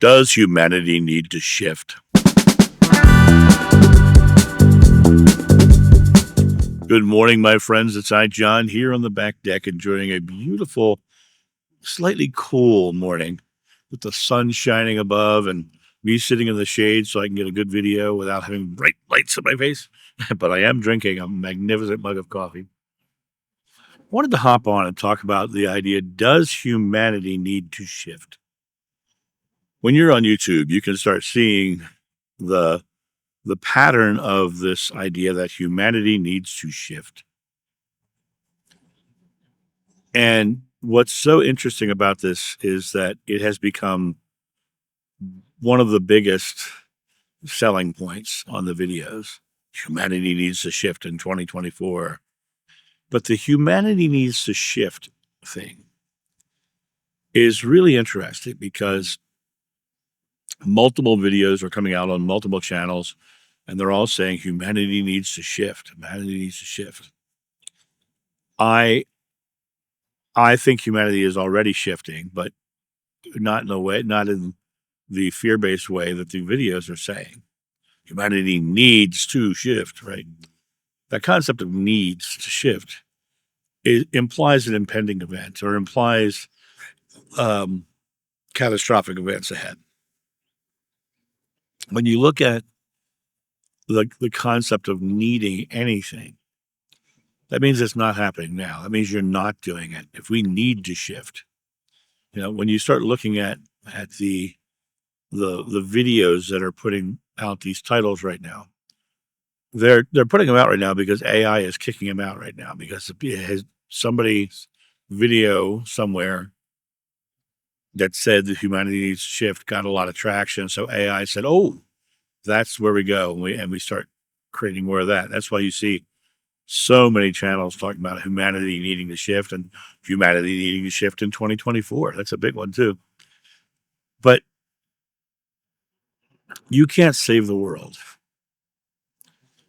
Does humanity need to shift? Good morning, my friends. It's I, John, here on the back deck, enjoying a beautiful, slightly cool morning with the sun shining above and me sitting in the shade so I can get a good video without having bright lights in my face. But I am drinking a magnificent mug of coffee. I wanted to hop on and talk about the idea, does humanity need to shift? When you're on YouTube, you can start seeing the pattern of this idea that humanity needs to shift. And what's so interesting about this is that it has become one of the biggest selling points on the videos. Humanity needs to shift in 2024. But the humanity needs to shift thing is really interesting because multiple videos are coming out on multiple channels, and they're all saying humanity needs to shift. Humanity needs to shift. I think humanity is already shifting, but not in the fear-based way that the videos are saying. Humanity needs to shift, right? That concept of needs to shift, it implies an impending event or implies catastrophic events ahead. When you look at the concept of needing anything, that means it's not happening now. That means you're not doing it. If we need to shift, when you start looking at the videos that are putting out these titles right now, they're putting them out right now because AI is kicking them out right now because it has somebody's video somewhere that said that humanity needs to shift got a lot of traction. So AI said, "Oh, that's where we go," and we start creating more of that. That's why you see so many channels talking about humanity needing to shift and humanity needing to shift in 2024. That's a big one too. But you can't save the world.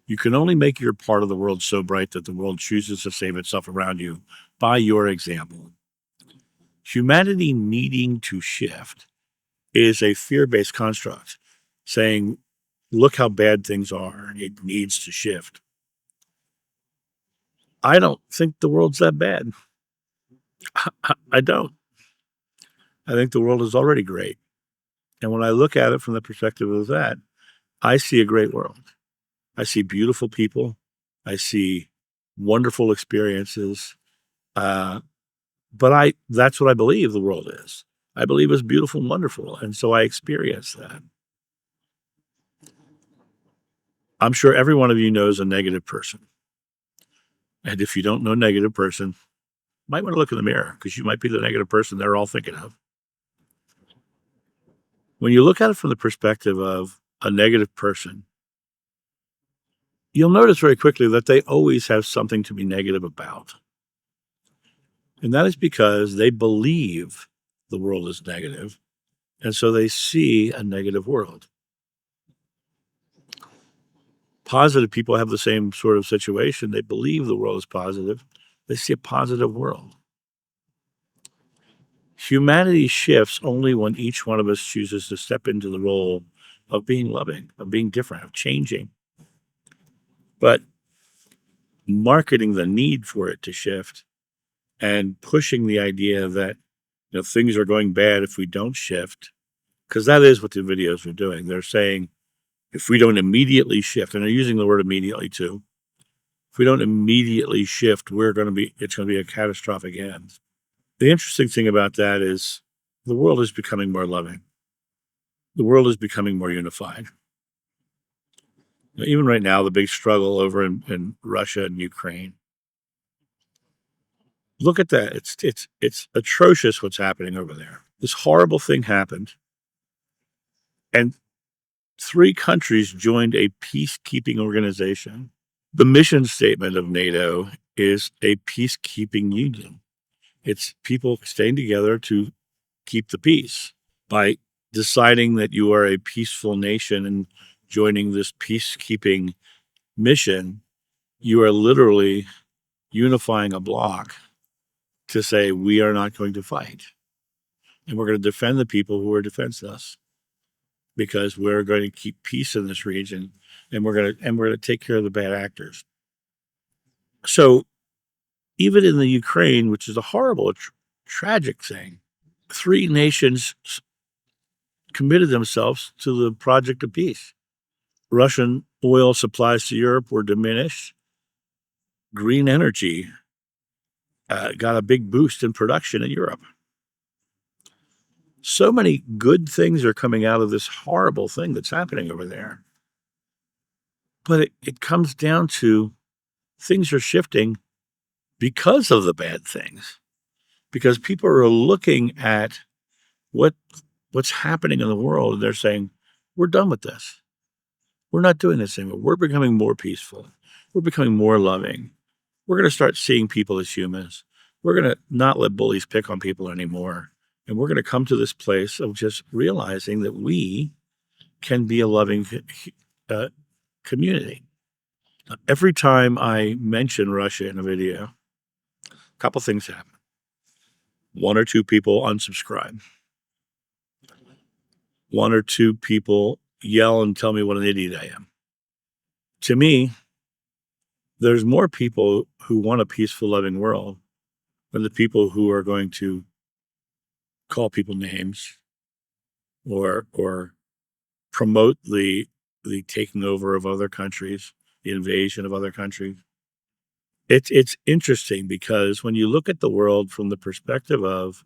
You can only make your part of the world so bright that the world chooses to save itself around you by your example. Humanity needing to shift is a fear-based construct saying, look how bad things are. It needs to shift. I don't think the world's that bad. I don't. I think the world is already great. And when I look at it from the perspective of that, I see a great world. I see beautiful people. I see wonderful experiences. But that's what I believe the world is. I believe it's beautiful and wonderful. And so I experience that. I'm sure every one of you knows a negative person. And if you don't know a negative person, you might want to look in the mirror because you might be the negative person they're all thinking of. When you look at it from the perspective of a negative person, you'll notice very quickly that they always have something to be negative about. And that is because they believe the world is negative, and so they see a negative world. Positive people have the same sort of situation. They believe the world is positive. They see a positive world. Humanity shifts only when each one of us chooses to step into the role of being loving, of being different, of changing. But marketing the need for it to shift and pushing the idea that things are going bad if we don't shift, because that is what the videos are doing. They're saying if we don't immediately shift, and they're using the word immediately too, if we don't immediately shift, it's going to be a catastrophic end. The interesting thing about that is the world is becoming more loving. The world is becoming more unified. Even right now, the big struggle over in Russia and Ukraine. Look at that. It's atrocious what's happening over there. This horrible thing happened. And 3 countries joined a peacekeeping organization. The mission statement of NATO is a peacekeeping union. It's people staying together to keep the peace. By deciding that you are a peaceful nation and joining this peacekeeping mission, you are literally unifying a bloc to say, we are not going to fight. And we're going to defend the people who are defenseless. because we're going to keep peace in this region, and we're going to take care of the bad actors. So even in the Ukraine, which is a horrible, tragic thing, three nations committed themselves to the project of peace. Russian oil supplies to Europe were diminished. Green energy got a big boost in production in Europe. So many good things are coming out of this horrible thing that's happening over there. But it comes down to things are shifting because of the bad things, because people are looking at what's happening in the world and they're saying, we're done with this. We're not doing this anymore. We're becoming more peaceful. We're becoming more loving. We're going to start seeing people as humans. We're going to not let bullies pick on people anymore. And we're going to come to this place of just realizing that we can be a loving uh, community. Every time I mention Russia in a video, a couple things happen. One or two people unsubscribe. One or two people yell and tell me what an idiot I am. To me, there's more people who want a peaceful, loving world than the people who are going to call people names or promote the taking over of other countries, the invasion of other countries. It's interesting because when you look at the world from the perspective of,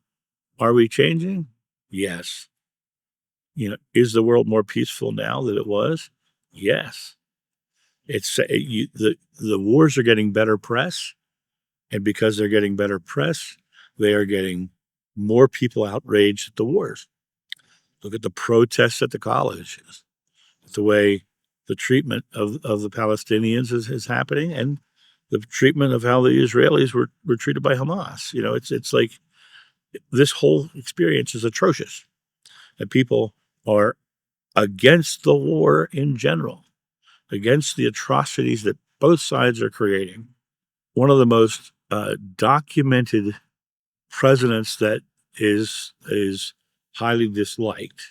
are we changing? Yes. Is the world more peaceful now than it was? Yes. The wars are getting better press, and because they're getting better press, they are getting more people outraged at the wars. Look at the protests at the colleges, the way the treatment of the Palestinians is happening, and the treatment of how the Israelis were treated by Hamas. It's like this whole experience is atrocious, and people are against the war in general, against the atrocities that both sides are creating. One of the most documented presidents that is highly disliked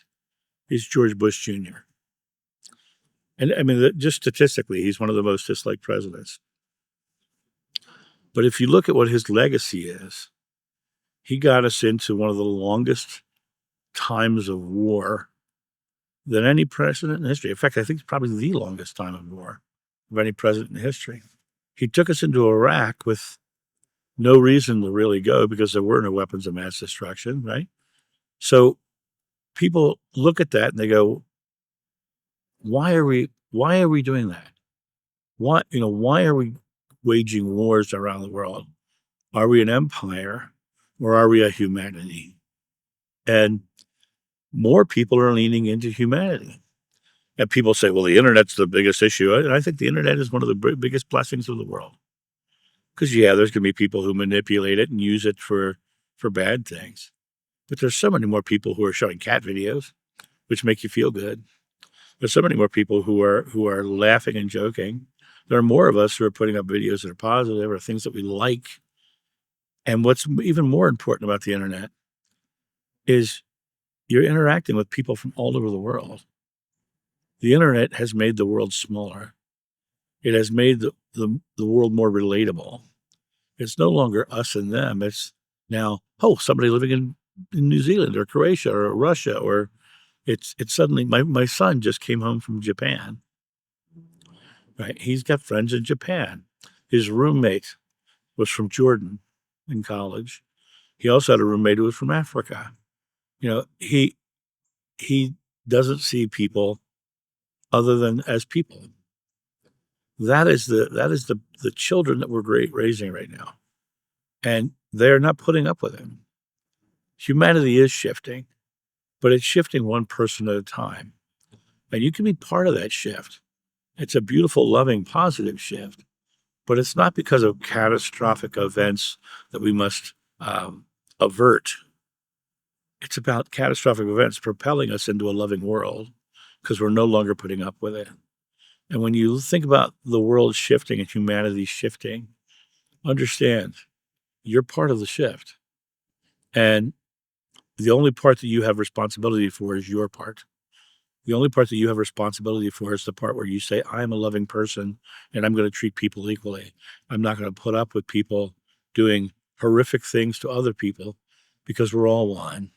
is George Bush Jr. And I mean, just statistically, he's one of the most disliked presidents. But if you look at what his legacy is, he got us into one of the longest times of war than any president in history. In fact, I think it's probably the longest time of war of any president in history. He took us into Iraq with no reason to really go because there were no weapons of mass destruction, right? So people look at that and they go, why are we doing that? Why are we waging wars around the world? Are we an empire or are we a humanity? And more people are leaning into humanity. And people say, well, the internet's the biggest issue. And I think the internet is one of the biggest blessings of the world. Because, yeah, there's going to be people who manipulate it and use it for bad things. But there's so many more people who are showing cat videos, which make you feel good. There's so many more people who are laughing and joking. There are more of us who are putting up videos that are positive or things that we like. And what's even more important about the internet is you're interacting with people from all over the world. The internet has made the world smaller. It has made the world more relatable. It's no longer us and them. It's now, somebody living in New Zealand or Croatia or Russia, or it's suddenly my son just came home from Japan. Right? He's got friends in Japan. His roommate was from Jordan in college. He also had a roommate who was from Africa. He doesn't see people other than as people. That is the children that we're raising right now. And they're not putting up with it. Humanity is shifting, but it's shifting one person at a time. And you can be part of that shift. It's a beautiful, loving, positive shift, but it's not because of catastrophic events that we must avert. It's about catastrophic events propelling us into a loving world because we're no longer putting up with it. And when you think about the world shifting and humanity shifting, understand you're part of the shift. And the only part that you have responsibility for is your part. The only part that you have responsibility for is the part where you say, I'm a loving person and I'm going to treat people equally. I'm not going to put up with people doing horrific things to other people because we're all one.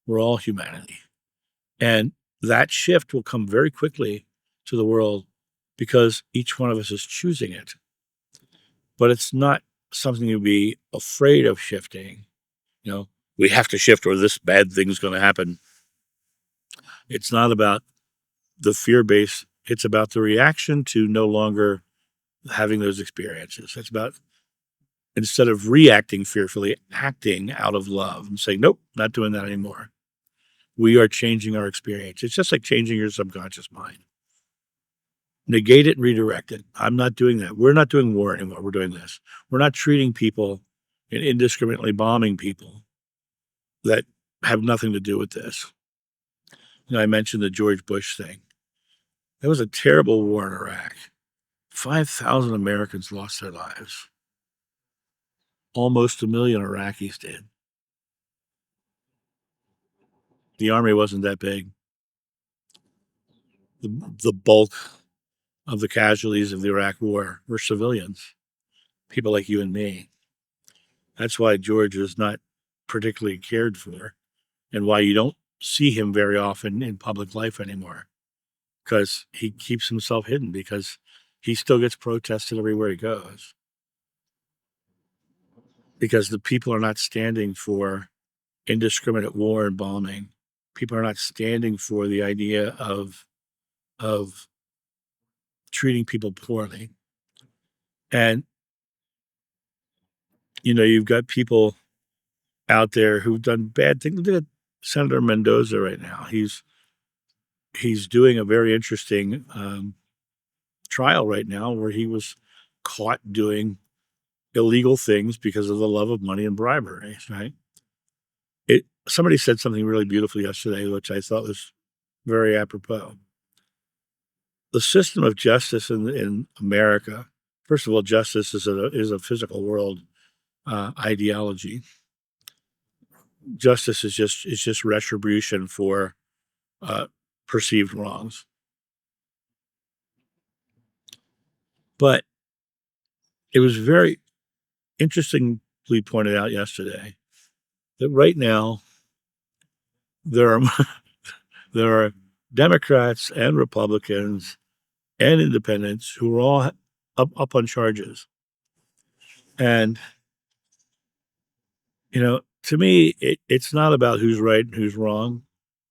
We're all humanity. And that shift will come very quickly to the world because each one of us is choosing it. But it's not something to be afraid of shifting. You know, we have to shift or this bad thing's going to happen. It's not about the fear base. It's about the reaction to no longer having those experiences. It's about instead of reacting fearfully, acting out of love and saying, nope, not doing that anymore. We are changing our experience. It's just like changing your subconscious mind. Negate it and redirect it. I'm not doing that. We're not doing war anymore. We're doing this. We're not treating people and indiscriminately bombing people that have nothing to do with this. You know, I mentioned the George Bush thing. There was a terrible war in Iraq. 5,000 Americans lost their lives. Almost 1 million Iraqis did. The army wasn't that big. The bulk of the casualties of the Iraq war were civilians, people like you and me. That's why George is not particularly cared for and why you don't see him very often in public life anymore because he keeps himself hidden because he still gets protested everywhere he goes because the people are not standing for indiscriminate war and bombing. People are not standing for the idea of treating people poorly. And you know, you've got people out there who've done bad things. Look at Senator Mendoza right now. He's doing a very interesting trial right now where he was caught doing illegal things because of the love of money and bribery. Right? Somebody said something really beautiful yesterday, which I thought was very apropos. The system of justice in America. First of all, justice is a physical world ideology. Justice is just retribution for perceived wrongs. But it was very interestingly pointed out yesterday that right now there are there are Democrats and Republicans and independents who are all up on charges. And you know, to me, it's not about who's right and who's wrong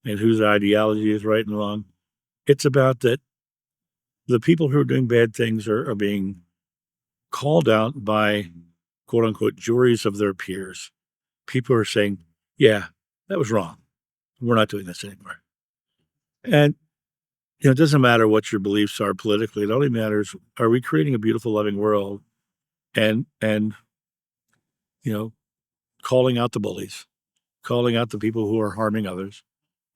and whose ideology is right and wrong. It's about that the people who are doing bad things are being called out by quote unquote juries of their peers. People are saying, yeah, that was wrong. We're not doing this anymore. And you know, it doesn't matter what your beliefs are politically. It only matters, are we creating a beautiful, loving world and you know, calling out the bullies, calling out the people who are harming others,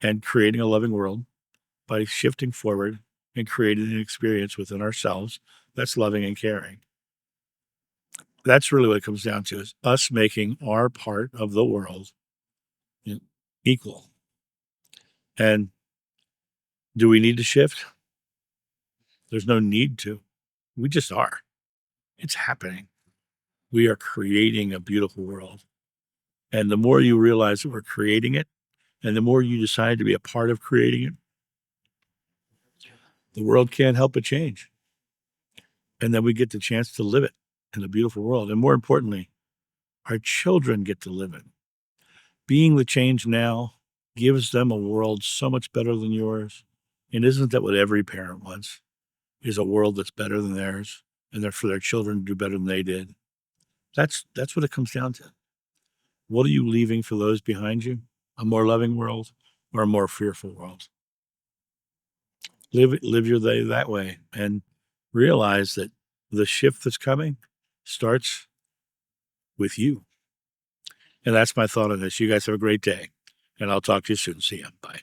and creating a loving world by shifting forward and creating an experience within ourselves that's loving and caring. That's really what it comes down to is us making our part of the world equal. And do we need to shift? There's no need to. We just are. It's happening. We are creating a beautiful world. And the more you realize that we're creating it, and the more you decide to be a part of creating it, the world can't help but change. And then we get the chance to live it in a beautiful world. And more importantly, our children get to live it. Being the change now gives them a world so much better than yours. And isn't that what every parent wants? Is a world that's better than theirs, and for their children to do better than they did. That's what it comes down to. What are you leaving for those behind you? A more loving world or a more fearful world? Live your day that way and realize that the shift that's coming starts with you. And that's my thought on this. You guys have a great day, and I'll talk to you soon. See you. Bye.